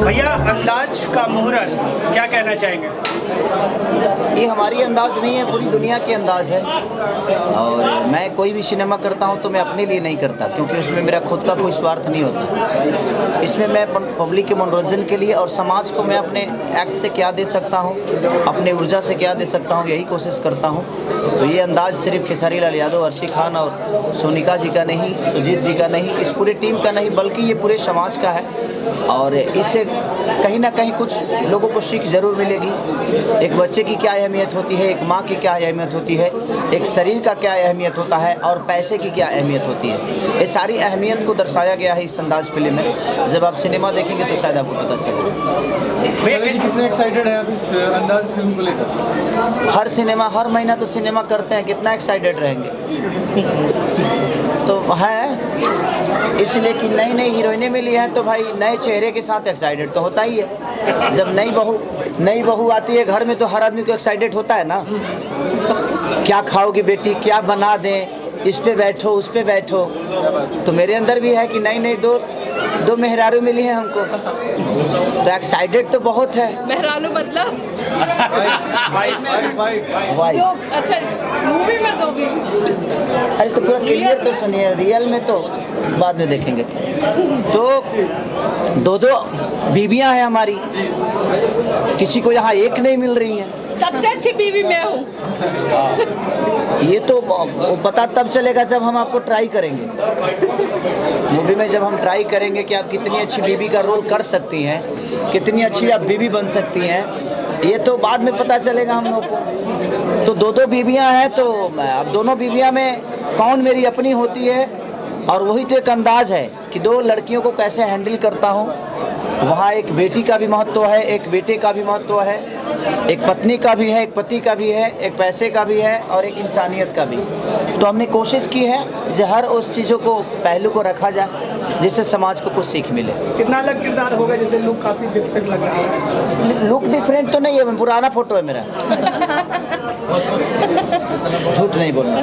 भैया अंदाज का मुहूर्त क्या कहना चाहेंगे? ये हमारी अंदाज नहीं है, पूरी दुनिया की अंदाज है। और मैं कोई भी सिनेमा करता हूँ तो मैं अपने लिए नहीं करता, क्योंकि उसमें मेरा खुद का कोई स्वार्थ नहीं होता। इसमें मैं पब्लिक के मनोरंजन के लिए और समाज को मैं अपने एक्ट से क्या दे सकता हूँ, अपने ऊर्जा से क्या दे सकता हूँ, यही कोशिश करता हूँ। तो ये अंदाज सिर्फ खेसारी लाल यादव, अर्शी खान और सोनिका जी का नहीं, सुजीत जी का नहीं, इस पूरे टीम का नहीं, बल्कि ये पूरे समाज का है। और इससे कहीं ना कहीं कुछ लोगों को सीख ज़रूर मिलेगी। एक बच्चे की क्या अहमियत होती है, एक माँ की क्या अहमियत होती है, एक शरीर का क्या अहमियत होता है और पैसे की क्या अहमियत होती है। ये सारी अहमियत को दर्शाया गया है इस अंदाज फिल्म में। जब आप सिनेमा देखेंगे तो शायद आपको पता चलेगा। भैया कितने एक्साइटेड हैं आप इस अंदाज फिल्म को लेकर? हर महीना तो सिनेमा करते हैं, कितना एक्साइटेड रहेंगे। तो है इसलिए कि नई नई हीरोइनें मिली हैं तो भाई नए चेहरे के साथ एक्साइटेड तो होता ही है। जब नई बहू आती है घर में तो हर आदमी को एक्साइटेड होता है ना। क्या खाओगी बेटी, क्या बना दें, इस पे बैठो उस पे बैठो। तो मेरे अंदर भी है कि नई दो मेहरारू मिली हैं हमको, तो एक्साइटेड तो बहुत है। मेहरारू मतलब वाइफ। अच्छा, मूवी में दो भी? अरे तो पूरा क्लियर तो सुनिए, रियल में तो बाद में देखेंगे। तो दो बीबियां हैं हमारी, किसी को यहाँ एक नहीं मिल रही हैं। सबसे अच्छी बीवी मैं हूँ। ये तो पता तब चलेगा जब हम आपको ट्राई करेंगे मूवी में, जब हम ट्राई करेंगे कि आप कितनी अच्छी बीवी का रोल कर सकती हैं, कितनी अच्छी आप बीवी बन सकती हैं, ये तो बाद में पता चलेगा हम लोग को। तो दो बीवियां हैं, तो अब दोनों बीवियां में कौन मेरी अपनी होती है, और वही तो एक अंदाज है कि दो लड़कियों को कैसे हैंडल करता हूँ। वहाँ एक बेटी का भी महत्व है, एक बेटे का भी महत्व है, एक पत्नी का भी है, एक पति का भी है, एक पैसे का भी है और एक इंसानियत का भी। तो हमने कोशिश की है जो हर उस चीज़ों को पहलू को रखा जाए जिससे समाज को कुछ सीख मिले। कितना अलग किरदार होगा? जैसे लुक काफी डिफरेंट लग रहा है। लुक डिफरेंट तो नहीं है, पुराना फोटो है मेरा। झूठ नहीं बोलना,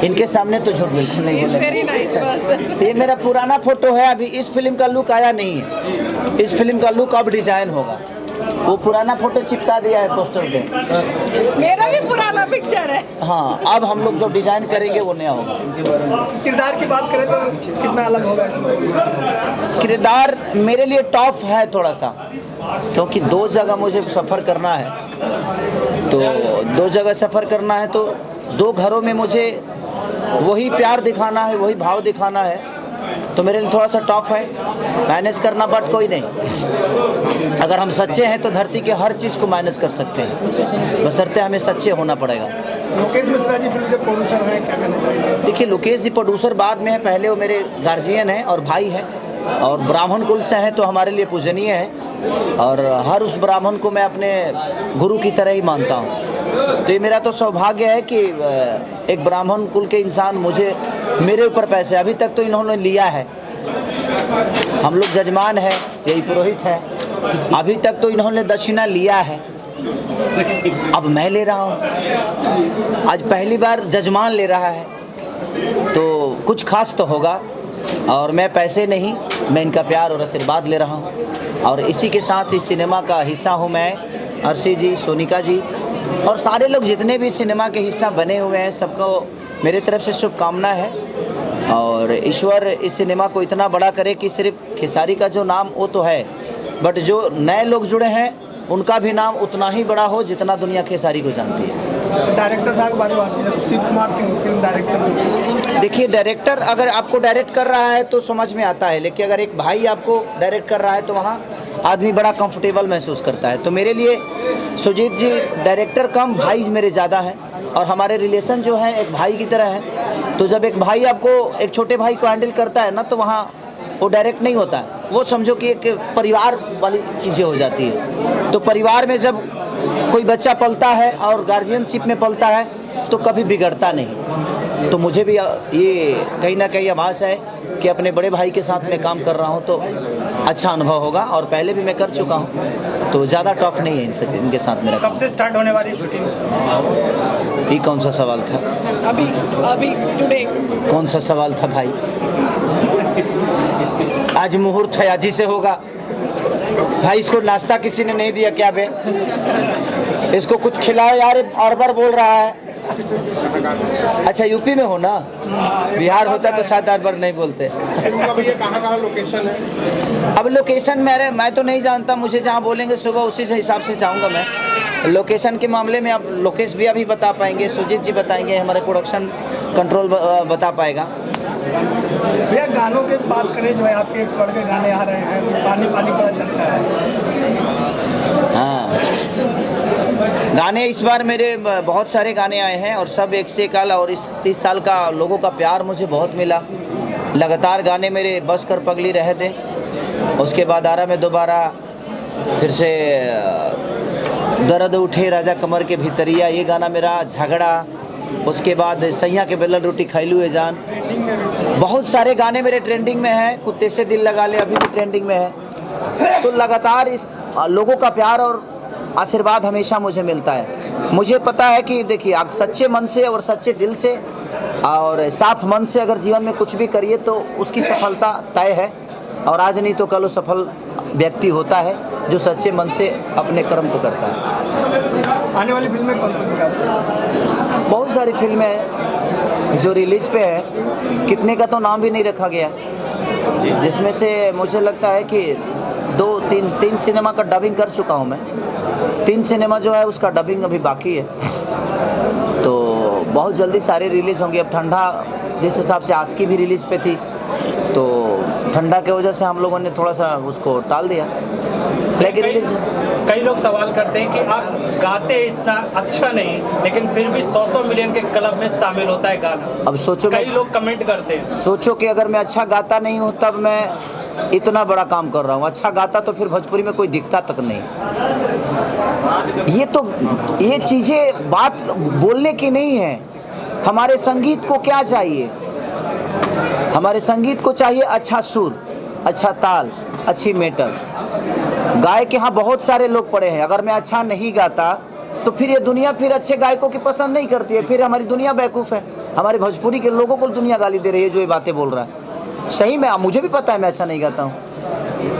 इनके सामने तो झूठ बिल्कुल नहीं बोलना। ये मेरा पुराना फोटो है, अभी इस फिल्म का लुक आया नहीं है। इस फिल्म का लुक अब डिजाइन होगा। वो पुराना फोटो चिपका दिया है पोस्टर पे। मेरा भी पुराना पिक्चर है। हाँ, अब हम लोग जो डिजाइन करेंगे वो नया होगा। किरदार की बात करें तो कितना अलग होगा इसमें? किरदार मेरे लिए टॉप है थोड़ा सा, क्योंकि दो जगह मुझे सफ़र करना है। तो दो जगह सफ़र करना है तो दो घरों में मुझे वही प्यार दिखाना है, वही भाव दिखाना है। तो मेरे लिए थोड़ा सा टफ है मैनेज करना, बट कोई नहीं। अगर हम सच्चे हैं तो धरती के हर चीज़ को मैनेज कर सकते हैं, बशर्ते हमें सच्चे होना पड़ेगा। लोकेश मिश्रा जी फिल्म के प्रोड्यूसर हैं, क्या कहना चाहिए? देखिए, लोकेश जी प्रोड्यूसर बाद में है, पहले वो मेरे गार्जियन हैं और भाई हैं, और ब्राह्मण कुल से हैं तो हमारे लिए पूजनीय है। और हर उस ब्राह्मण को मैं अपने गुरु की तरह ही मानता हूँ। तो ये मेरा तो सौभाग्य है कि एक ब्राह्मण कुल के इंसान मुझे, मेरे ऊपर पैसे अभी तक तो इन्होंने लिया है। हम लोग जजमान है, यही पुरोहित है, अभी तक तो इन्होंने दक्षिणा लिया है, अब मैं ले रहा हूँ। आज पहली बार जजमान ले रहा है, तो कुछ खास तो होगा। और मैं पैसे नहीं, मैं इनका प्यार और आशीर्वाद ले रहा हूँ। और इसी के साथ इस सिनेमा का हिस्सा हूँ मैं, अर्शी जी, सोनिका जी और सारे लोग जितने भी सिनेमा के हिस्सा बने हुए हैं, सबको मेरी तरफ से शुभकामना है। और ईश्वर इस सिनेमा को इतना बड़ा करे कि सिर्फ खेसारी का जो नाम वो तो है, बट जो नए लोग जुड़े हैं उनका भी नाम उतना ही बड़ा हो जितना दुनिया खेसारी को जानती है। डायरेक्टर साहब बारे में बात करें, सुजीत कुमार सिंह फिल्म डायरेक्टर। देखिए, डायरेक्टर अगर आपको डायरेक्ट कर रहा है तो समझ में आता है, लेकिन अगर एक भाई आपको डायरेक्ट कर रहा है तो वहाँ आदमी बड़ा कंफर्टेबल महसूस करता है। तो मेरे लिए सुजीत जी डायरेक्टर कम, भाई मेरे ज़्यादा हैं, और हमारे रिलेशन जो है एक भाई की तरह है। तो जब एक भाई आपको एक छोटे भाई को हैंडल करता है ना, तो वहाँ वो डायरेक्ट नहीं होता है, वो समझो कि एक परिवार वाली चीज़ें हो जाती है। तो परिवार में जब कोई बच्चा पलता है और गार्जियनशिप में पलता है तो कभी बिगड़ता नहीं। तो मुझे भी ये कहीं ना कहीं आभास है कि अपने बड़े भाई के साथ में काम कर रहा हूँ तो अच्छा अनुभव होगा, और पहले भी मैं कर चुका हूँ, तो ज़्यादा टफ नहीं है इनके साथ मेरा। कब से स्टार्ट होने वाली शूटिंग? ये कौन सा सवाल था? अभी टुडे। कौन सा सवाल था भाई? आज मुहूर्त है, आज ही से होगा। भाई इसको नाश्ता किसी ने नहीं दिया क्या बे? इसको कुछ खिलाओ यार, और बार बोल रहा है। अच्छा यूपी में हो ना? बिहार होता तो शायद हर बार नहीं बोलते। अब ये कहाँ लोकेशन है? अब लोकेशन मैं तो नहीं जानता, मुझे जहाँ बोलेंगे सुबह उसी से हिसाब से जाऊँगा मैं। लोकेशन के मामले में अब लोकेश भैया भी बता पाएंगे, सुजीत जी बताएंगे, हमारे प्रोडक्शन कंट्रोल बता पाएगा। भैया गानों की बात करें, जो है आपके इस वर्ग के गाने आ रहे हैं, पानी पानी बड़ा चर्चा है। हाँ, गाने इस बार मेरे बहुत सारे गाने आए हैं और सब एक से एक आला, और इस साल का लोगों का प्यार मुझे बहुत मिला। लगातार गाने मेरे बस कर पगली रहे थे, उसके बाद आरा में दोबारा, फिर से दर्द उठे राजा कमर के भीतरिया, ये गाना मेरा, झगड़ा, उसके बाद सैया के बेलन रोटी खैलू है जान। बहुत सारे गाने मेरे ट्रेंडिंग में हैं। कुत्ते से दिल लगा ले अभी भी ट्रेंडिंग में है। तो लगातार इस लोगों का प्यार और आशीर्वाद हमेशा मुझे मिलता है। मुझे पता है कि देखिए, सच्चे मन से और सच्चे दिल से और साफ मन से अगर जीवन में कुछ भी करिए तो उसकी सफलता तय है, और आज नहीं तो कल वो सफल व्यक्ति होता है जो सच्चे मन से अपने कर्म को करता है। आने वाली फिल्में कौन कौन सी? बहुत सारी फिल्में हैं जो रिलीज़ पे है, कितने का तो नाम भी नहीं रखा गया, जिसमें से मुझे लगता है कि तीन सिनेमा का डबिंग कर चुका हूँ मैं। 3 सिनेमा जो है उसका डबिंग अभी बाकी है, तो बहुत जल्दी सारे रिलीज़ होंगे। अब ठंडा जिस हिसाब से आस्की भी रिलीज़ पे थी, तो ठंडा के वजह से हम लोगों ने थोड़ा सा उसको टाल दिया, लेकिन रिलीज। कई लोग सवाल करते हैं कि आप गाते इतना अच्छा नहीं, लेकिन फिर भी 100 मिलियन के क्लब में शामिल होता है गाना। अब सोचो, कई लोग कमेंट करते हैं, सोचो कि अगर मैं अच्छा गाता नहीं हूँ तब मैं इतना बड़ा काम कर रहा हूँ। अच्छा गाता तो फिर भोजपुरी में कोई दिखता तक नहीं। ये चीज़ें बात बोलने की नहीं है। हमारे संगीत को क्या चाहिए? हमारे संगीत को चाहिए अच्छा सुर, अच्छा ताल, अच्छी मेटर। गायक यहाँ बहुत सारे लोग पड़े हैं, अगर मैं अच्छा नहीं गाता तो फिर ये दुनिया फिर अच्छे गायकों की पसंद नहीं करती है, फिर हमारी दुनिया बेवकूफ़ है। हमारे भोजपुरी के लोगों को दुनिया गाली दे रही है जो ये बातें बोल रहा है। सही में मुझे भी पता है मैं अच्छा नहीं गाता हूँ,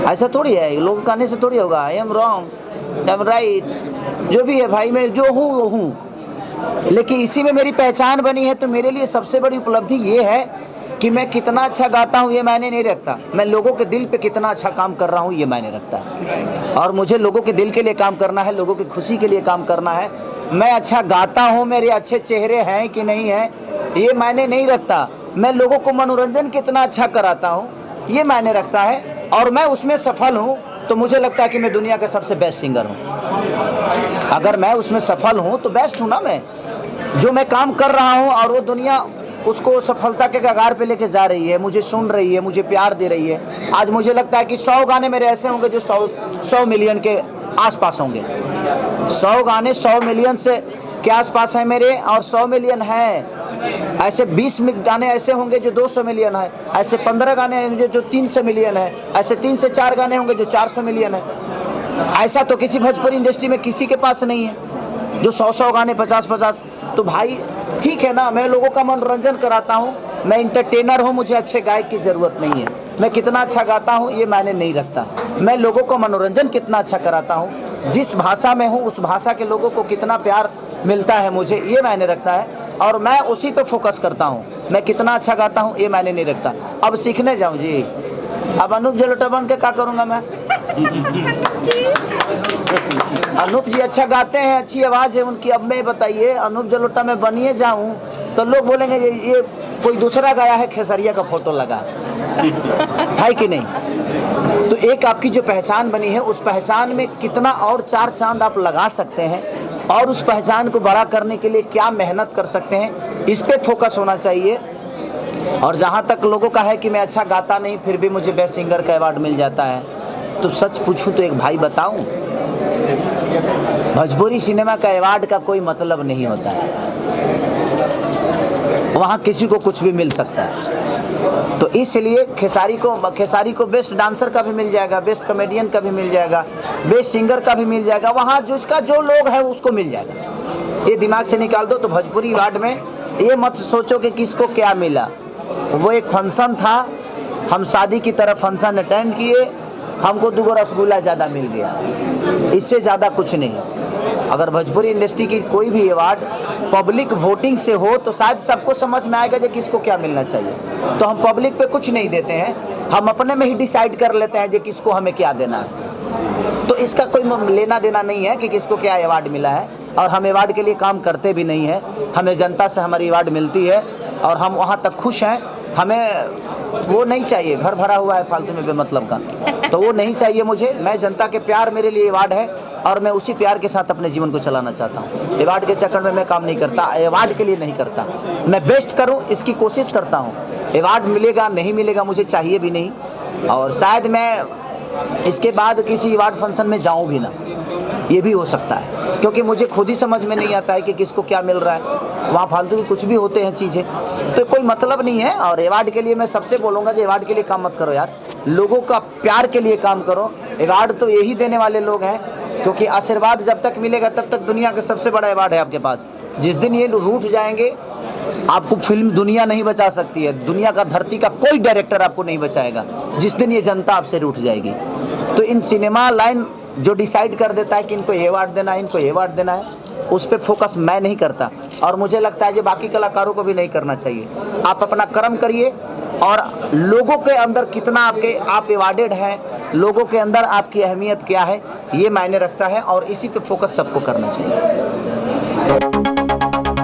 ऐसा थोड़ी है, लोग गाने से थोड़ी होगा। I am wrong, I am right, जो भी है भाई, मैं जो हूँ वो हूँ। लेकिन इसी में मेरी पहचान बनी है, तो मेरे लिए सबसे बड़ी उपलब्धि ये है कि मैं कितना अच्छा गाता हूँ ये मायने नहीं रखता, मैं लोगों के दिल पे कितना अच्छा काम कर रहा हूँ ये मायने रखता है। और मुझे लोगों के दिल के लिए काम करना है, लोगों की खुशी के लिए काम करना है। मैं अच्छा गाता हूँ, मेरे अच्छे चेहरे हैं कि नहीं है ये मायने नहीं रखता, मैं लोगों को मनोरंजन कितना अच्छा कराता हूँ ये मायने रखता है। और मैं उसमें सफल हूँ तो मुझे लगता है कि मैं दुनिया का सबसे बेस्ट सिंगर हूँ। अगर मैं उसमें सफल हूँ तो बेस्ट हूँ ना मैं, जो मैं काम कर रहा हूँ और वो दुनिया उसको सफलता के कगार पे लेके जा रही है, मुझे सुन रही है, मुझे प्यार दे रही है। आज मुझे लगता है कि 100 गाने मेरे ऐसे होंगे जो 100 मिलियन के आसपास होंगे। 100 गाने 100 मिलियन से के आसपास हैं मेरे, और 100 मिलियन हैं। ऐसे 20 गाने ऐसे होंगे जो 200 मिलियन है, ऐसे 15 गाने होंगे जो 300 मिलियन है, ऐसे 3 से 4 गाने होंगे जो 400 मिलियन है। ऐसा तो किसी भोजपुरी इंडस्ट्री में किसी के पास नहीं है जो 100 गाने 50-50। तो भाई ठीक है ना, मैं लोगों का मनोरंजन कराता हूँ, मैं इंटरटेनर हूँ, मुझे अच्छे गायक की ज़रूरत नहीं है। मैं कितना अच्छा गाता हूँ ये मायने नहीं रखता, मैं लोगों को मनोरंजन कितना अच्छा कराता हूँ, जिस भाषा में हूँ उस भाषा के लोगों को कितना प्यार मिलता है मुझे ये मायने रखता है। और मैं उसी पे फोकस करता हूँ, मैं कितना अच्छा गाता हूँ ये मायने नहीं रखता। अब सीखने जाऊँ जी, अब अनूप जलोटा बन के क्या करूँगा मैं? अनूप जी अच्छा गाते हैं, अच्छी आवाज़ है उनकी। अब मैं बताइए अनूप जलोटा में बनिए जाऊं तो लोग बोलेंगे ये कोई दूसरा गाया है, खेसरिया का फोटो लगा है कि नहीं? तो एक आपकी जो पहचान बनी है उस पहचान में कितना और 4 चांद आप लगा सकते हैं, और उस पहचान को बड़ा करने के लिए क्या मेहनत कर सकते हैं, इस पे फोकस होना चाहिए। और जहाँ तक लोगों का है कि मैं अच्छा गाता नहीं फिर भी मुझे बेस्ट सिंगर का अवार्ड मिल जाता है, तो सच पूछूं तो एक भाई बताऊं, भोजपुरी सिनेमा का अवार्ड का कोई मतलब नहीं होता है, वहाँ किसी को कुछ भी मिल सकता है। तो इसलिए खेसारी को बेस्ट डांसर का भी मिल जाएगा, बेस्ट कॉमेडियन का भी मिल जाएगा, बेस्ट सिंगर का भी मिल जाएगा, वहाँ जिसका जो लोग है उसको मिल जाएगा। ये दिमाग से निकाल दो। तो भोजपुरी अवार्ड में ये मत सोचो कि किसको क्या मिला, वो एक फंक्शन था, हम शादी की तरह फंक्शन अटेंड किए, हमको 2 रसगुल्ला ज़्यादा मिल गया, इससे ज़्यादा कुछ नहीं। अगर भोजपुरी इंडस्ट्री की कोई भी अवार्ड पब्लिक वोटिंग से हो तो शायद सबको समझ में आएगा कि किसको क्या मिलना चाहिए। तो हम पब्लिक पे कुछ नहीं देते हैं, हम अपने में ही डिसाइड कर लेते हैं कि किसको हमें क्या देना है। तो इसका कोई लेना देना नहीं है कि किसको क्या अवार्ड मिला है, और हम अवार्ड के लिए काम करते भी नहीं हैं। हमें जनता से हमारी अवार्ड मिलती है और हम वहाँ तक खुश हैं। हमें वो नहीं चाहिए, घर भरा हुआ है फालतू में बेमतलब का, तो वो नहीं चाहिए मुझे। मैं जनता के प्यार मेरे लिए अवार्ड है और मैं उसी प्यार के साथ अपने जीवन को चलाना चाहता हूँ। अवार्ड के चक्कर में मैं काम नहीं करता, अवार्ड के लिए नहीं करता। मैं बेस्ट करूँ इसकी कोशिश करता हूँ। अवार्ड मिलेगा नहीं मिलेगा मुझे चाहिए भी नहीं, और शायद मैं इसके बाद किसी अवार्ड फंक्शन में जाऊँ भी ना, ये भी हो सकता है, क्योंकि मुझे खुद ही समझ में नहीं आता है कि किसको क्या मिल रहा है। वहाँ फालतू की कुछ भी होते हैं चीज़ें, तो कोई मतलब नहीं है। और अवार्ड के लिए मैं सबसे बोलूँगा कि अवार्ड के लिए काम मत करो यार, लोगों का प्यार के लिए काम करो। अवार्ड तो यही देने वाले लोग हैं, क्योंकि आशीर्वाद जब तक मिलेगा तब तक दुनिया का सबसे बड़ा अवार्ड है आपके पास। जिस दिन ये रूठ जाएंगे, आपको फिल्म दुनिया नहीं बचा सकती है, दुनिया का धरती का कोई डायरेक्टर आपको नहीं बचाएगा जिस दिन ये जनता आपसे रूठ जाएगी। तो इन सिनेमा लाइन जो डिसाइड कर देता है कि इनको ये अवार्ड देना है, इनको ये अवार्ड देना है, उस पर फोकस मैं नहीं करता, और मुझे लगता है कि बाकी कलाकारों को भी नहीं करना चाहिए। आप अपना कर्म करिए, और लोगों के अंदर कितना आप अवार्डेड हैं, लोगों के अंदर आपकी अहमियत क्या है, ये मायने रखता है, और इसी पे फोकस सबको करना चाहिए।